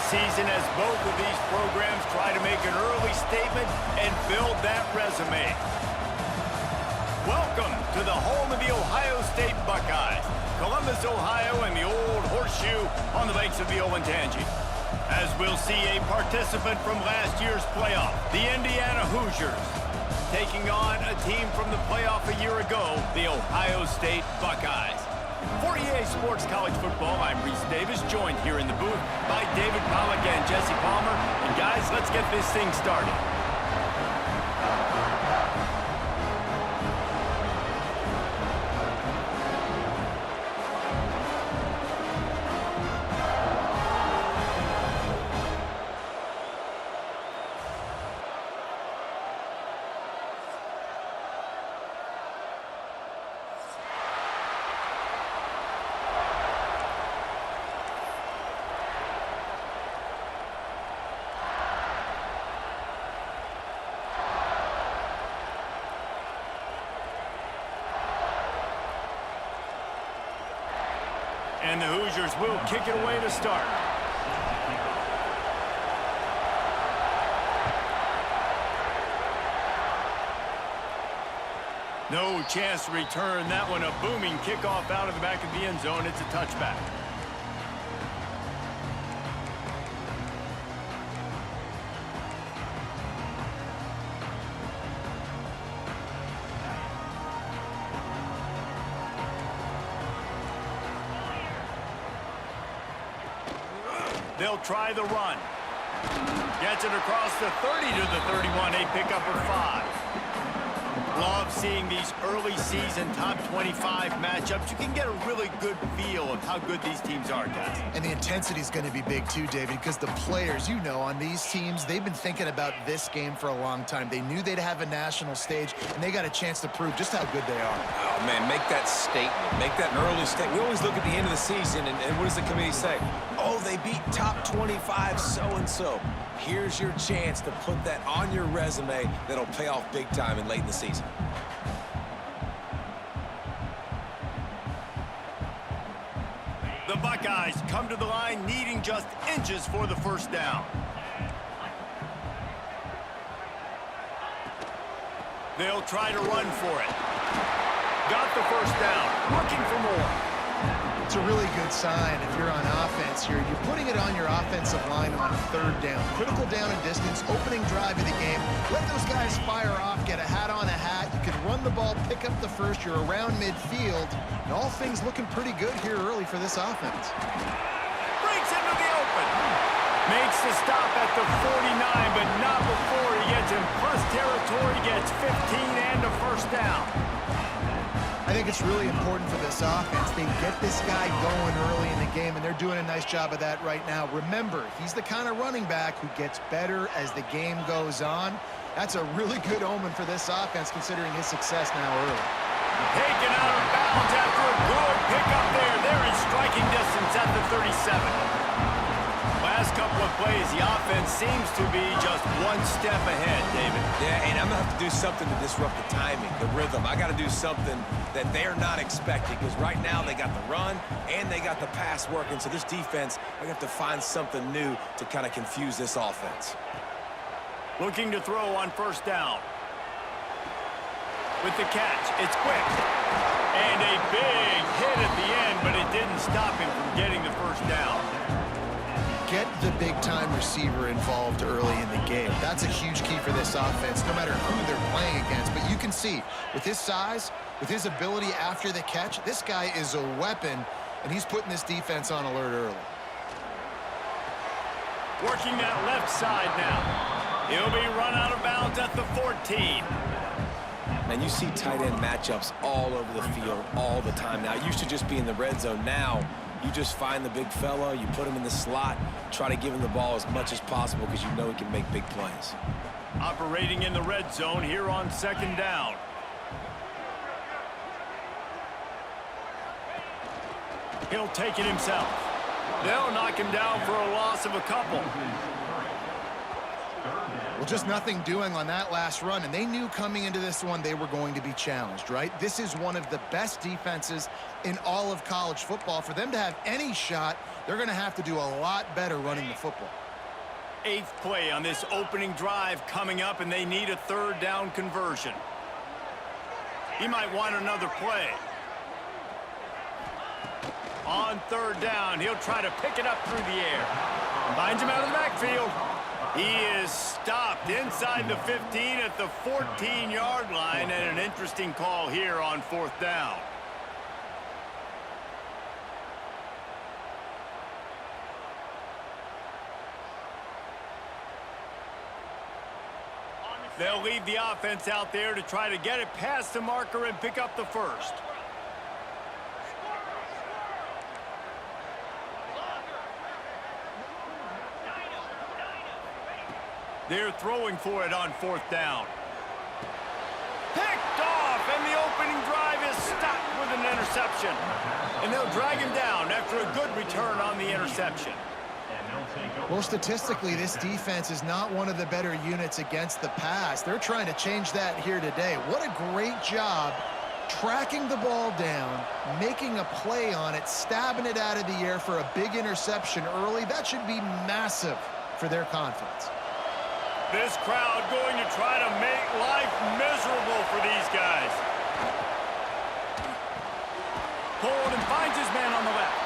season as both of these programs try to make an early statement and build that resume. Welcome to the home of the Ohio State Buckeyes, Columbus, Ohio, and the old horseshoe on the banks of the Olentangy. As we'll see a participant from last year's playoff, the Indiana Hoosiers, taking on a team from the playoff a year ago, the Ohio State Buckeyes. For EA Sports College Football, I'm Reese Davis, joined here in the booth by David Pollack and Jesse Palmer. And guys, let's get this thing started. And the Hoosiers will kick it away to start. No chance to return that one. A booming kickoff out of the back of the end zone. It's a touchback. They'll try the run. Gets it across the 30 to the 31. A pickup of 5. Love seeing these early season top 25 matchups. You can get a really good feel of how good these teams are, guys. And the intensity is going to be big too, David, because the players, you know, on these teams, they've been thinking about this game for a long time. They knew they'd have a national stage, and they got a chance to prove just how good they are. Oh, man, make that statement. Make that an early statement. We always look at the end of the season, and what does the committee say? Oh, they beat top 25 so-and-so. Here's your chance to put that on your resume that'll pay off big time and late in the season. The Buckeyes come to the line needing just inches for the first down. They'll try to run for it. Got the first down, looking for more. It's a really good sign if you're on offense here. You're putting it on your offensive line on third down. Critical down and distance, opening drive of the game. Let those guys fire off, get a hat on a hat. You can run the ball, pick up the first. You're around midfield. And all things looking pretty good here early for this offense. Breaks into the open. Makes the stop at the 49, but not before he gets in plus territory, gets 15 and a first down. I think it's really important for this offense. They get this guy going early in the game, and they're doing a nice job of that right now. Remember, he's the kind of running back who gets better as the game goes on. That's a really good omen for this offense, considering his success now early. Taken out of bounds after a good pickup there. They're in striking distance at the 37. Last couple of plays, the offense seems to be just one step ahead, David. Yeah, and I'm going to have to do something to disrupt the timing, the rhythm. I got to do something that they're not expecting, because right now they got the run and they got the pass working. So this defense, I have to find something new to kind of confuse this offense. Looking to throw on first down. With the catch, it's quick. And a big hit at the end, but it didn't stop him from getting the first down. Get the big-time receiver involved early in the game. That's a huge key for this offense, no matter who they're playing against. But you can see, with his size, with his ability after the catch, this guy is a weapon, and he's putting this defense on alert early. Working that left side now. He'll be run out of bounds at the 14. Man, you see tight end matchups all over the field all the time now. It used to just be in the red zone. Now, you just find the big fella, you put him in the slot, try to give him the ball as much as possible because you know he can make big plays. Operating in the red zone here on second down. He'll take it himself. They'll knock him down for a loss of a couple. Well, just nothing doing on that last run, and they knew coming into this one they were going to be challenged, right? This is one of the best defenses in all of college football. For them to have any shot, they're going to have to do a lot better running the football. 8th play on this opening drive coming up, and they need a 3rd down conversion. He might want another play. On 3rd down, he'll try to pick it up through the air. Finds him out of the backfield. He is stopped inside the 15 at the 14-yard line, and an interesting call here on 4th down. They'll leave the offense out there to try to get it past the marker and pick up the 1st. They're throwing for it on 4th down. Picked off, and the opening drive is stopped with an interception. And they'll drag him down after a good return on the interception. Well, statistically, this defense is not one of the better units against the pass. They're trying to change that here today. What a great job tracking the ball down, making a play on it, stabbing it out of the air for a big interception early. That should be massive for their confidence. This crowd going to try to make life miserable for these guys. Pulled and finds his man on the left.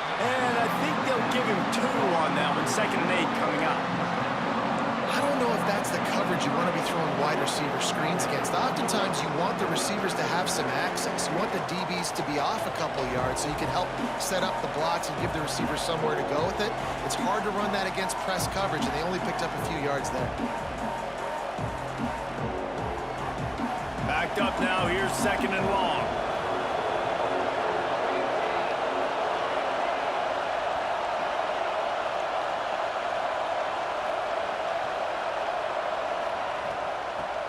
And I think they'll give him 2 on that one. 2nd and 8 coming up. I don't know if that's the coverage you want to be throwing wide receiver screens against. Oftentimes, you want the receivers to have some access. You want the DBs to be off a couple yards so you can help set up the blocks and give the receivers somewhere to go with it. It's hard to run that against press coverage, and they only picked up a few yards there. Backed up now. Here's 2nd and long.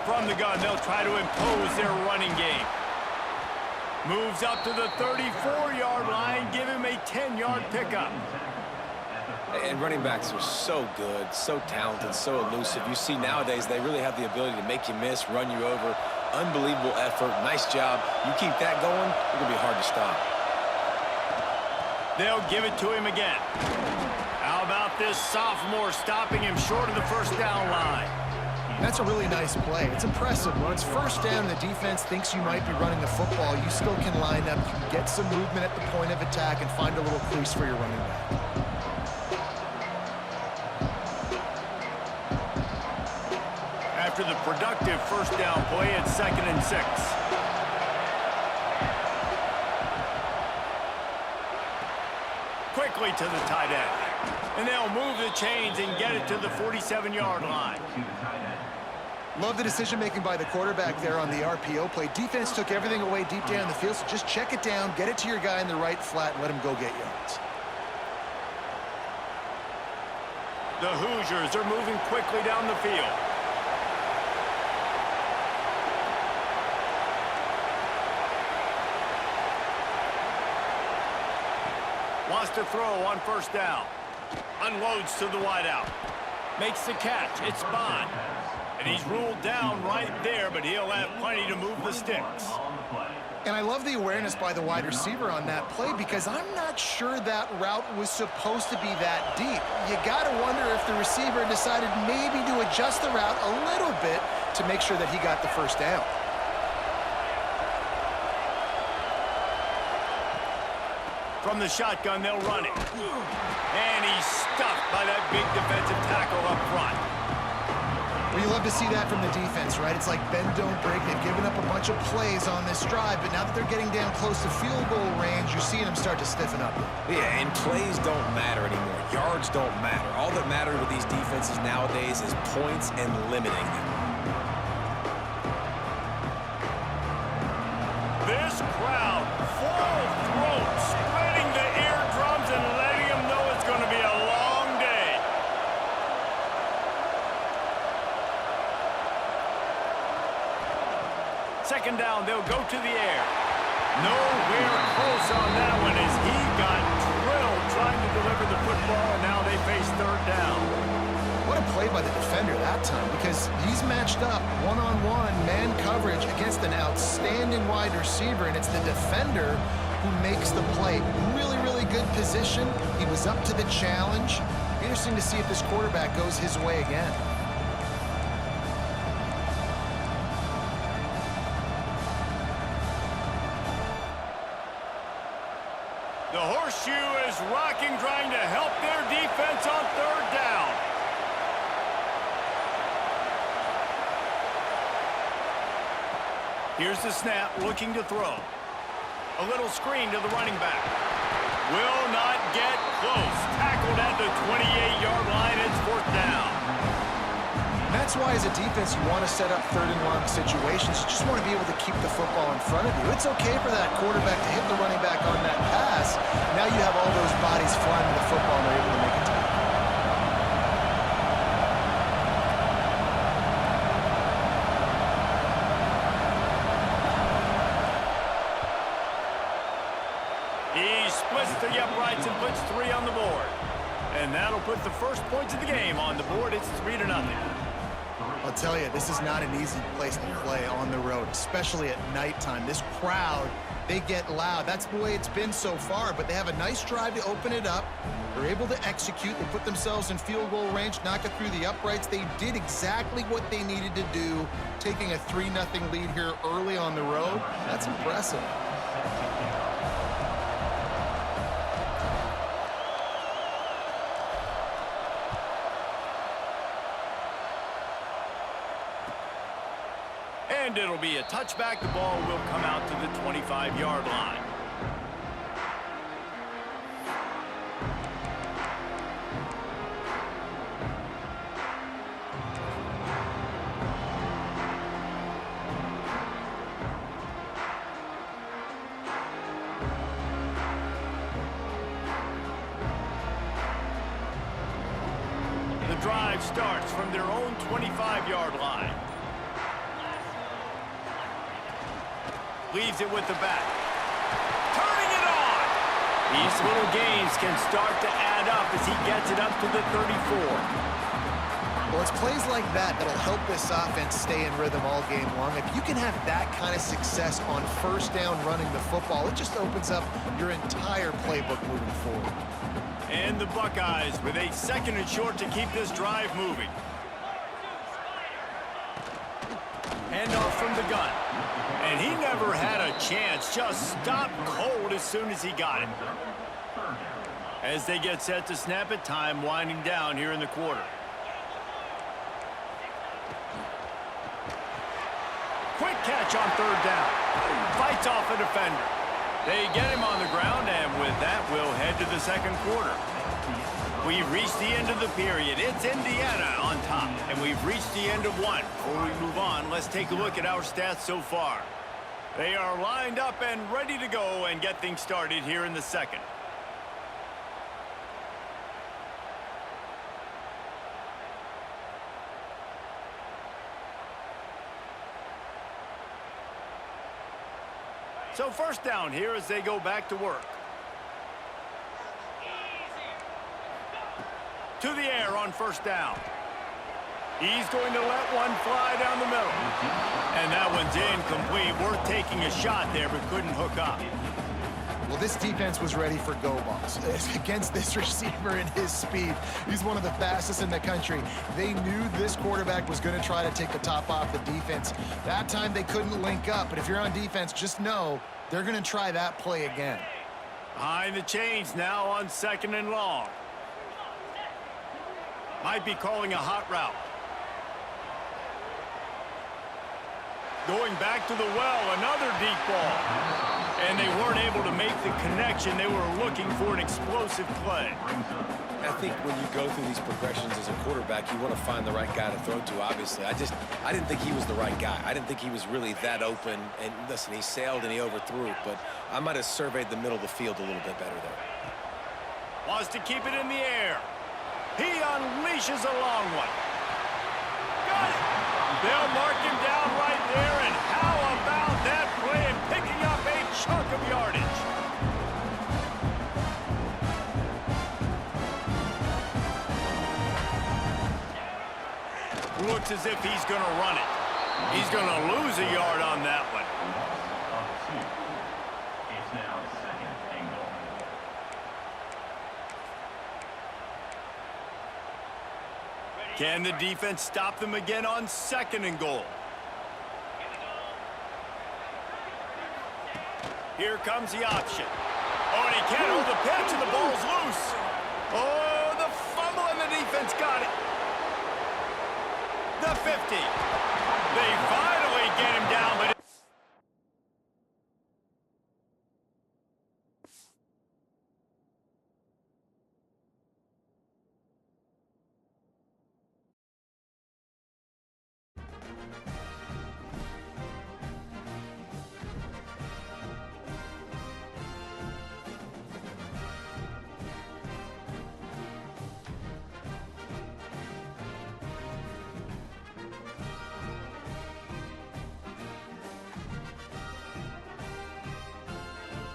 From the gun, they'll try to impose their running game. Moves up to the 34-yard line, give him a 10-yard pickup. And running backs are so good, so talented, so elusive. You see nowadays they really have the ability to make you miss, run you over. Unbelievable effort. Nice job. You keep that going, it's going to be hard to stop. They'll give it to him again. How about this sophomore stopping him short of the 1st down line? That's a really nice play. It's impressive. When it's 1st down and the defense thinks you might be running the football, you still can line up, you can get some movement at the point of attack and find a little crease for your running back. After the productive 1st down play, it's 2nd and 6. Quickly to the tight end. And they'll move the chains and get it to the 47-yard line. Love the decision-making by the quarterback there on the RPO play. Defense took everything away deep down the field, so just check it down, get it to your guy in the right flat, and let him go get yards. The Hoosiers are moving quickly down the field. Wants to throw on 1st down. Unloads to the wideout. Makes the catch. It's Bond. And he's ruled down right there, but he'll have plenty to move the sticks. And I love the awareness by the wide receiver on that play because I'm not sure that route was supposed to be that deep. You got to wonder if the receiver decided maybe to adjust the route a little bit to make sure that he got the 1st down. From the shotgun, they'll run it. And he's stuffed by that big defensive tackle up front. Well, you love to see that from the defense, right? It's like bend, don't break. They've given up a bunch of plays on this drive, but now that they're getting down close to field goal range, you're seeing them start to stiffen up. Yeah, and plays don't matter anymore. Yards don't matter. All that matters with these defenses nowadays is points and limiting them. This crowd, full throat, spreading the eardrums and letting them know it's going to be a long day. Second down, they'll go to the air. Nowhere close on that one as he got drilled trying to deliver the football, and now they face 3rd down. What a play by the defender that time because he's matched up one-on-one man coverage against an outstanding wide receiver, and it's the defender who makes the play. Really, really good position. He was up to the challenge. Interesting to see if this quarterback goes his way again. The horseshoe is rocking, trying to help their defense on third down. Here's the snap, looking to throw. A little screen to the running back. Will not get close. Tackled at the 28-yard line. It's fourth down. That's why, as a defense, you want to set up third and long situations. You just want to be able to keep the football in front of you. It's okay for that quarterback to hit the running back on that pass. Now you have all those bodies flying to the football and they're able to make a tackle. He splits the uprights and puts 3 on the board. And that'll put the first points of the game on the board. It's 3-0. I'll tell you, this is not an easy place to play on the road, especially at nighttime. This crowd, they get loud. That's the way it's been so far, but they have a nice drive to open it up. They're able to execute. They put themselves in field goal range, knock it through the uprights. They did exactly what they needed to do, taking a 3-0 lead here early on the road. That's impressive. And it'll be a touchback. The ball will come out to the 25-yard line. The drive starts from their own 25-yard line. Leaves it with the back. Turning it on! These little gains can start to add up as he gets it up to the 34. Well, it's plays like that that'll help this offense stay in rhythm all game long. If you can have that kind of success on first down running the football, it just opens up your entire playbook moving forward. And the Buckeyes with a 2nd and short to keep this drive moving. Handoff from the gun. And he never had a chance. Just stopped cold as soon as he got it. As they get set to snap it, time winding down here in the quarter. Quick catch on third down. Fights off a defender. They get him on the ground, and with that, we'll head to the second quarter. We've reached the end of the period. It's Indiana on top, and we've reached the end of one. Before we move on, let's take a look at our stats so far. They are lined up and ready to go and get things started here in the second. So first down here as they go back to work. To the air on first down. He's going to let one fly down the middle. And that one's incomplete. Worth taking a shot there, but couldn't hook up. Well, this defense was ready for go balls against this receiver and his speed. He's one of the fastest in the country. They knew this quarterback was going to try to take the top off the defense. That time they couldn't link up, but if you're on defense, just know they're going to try that play again. Behind the chains now on 2nd and long. Might be calling a hot route. Going back to the well, another deep ball. And they weren't able to make the connection. They were looking for an explosive play. I think when you go through these progressions as a quarterback, you want to find the right guy to throw to, obviously. I didn't think he was the right guy. I didn't think he was really that open. And listen, he sailed and he overthrew it, but I might have surveyed the middle of the field a little bit better there. Wants to keep it in the air. He unleashes a long one. Got it. They'll mark him down right there, and how about that play and picking up a chunk of yardage? Looks as if he's going to run it. He's going to lose a yard on that one. It's now second and goal. Can the defense stop them again on second and goal? Here comes the option. Oh, and he can't hold the pitch, and the ball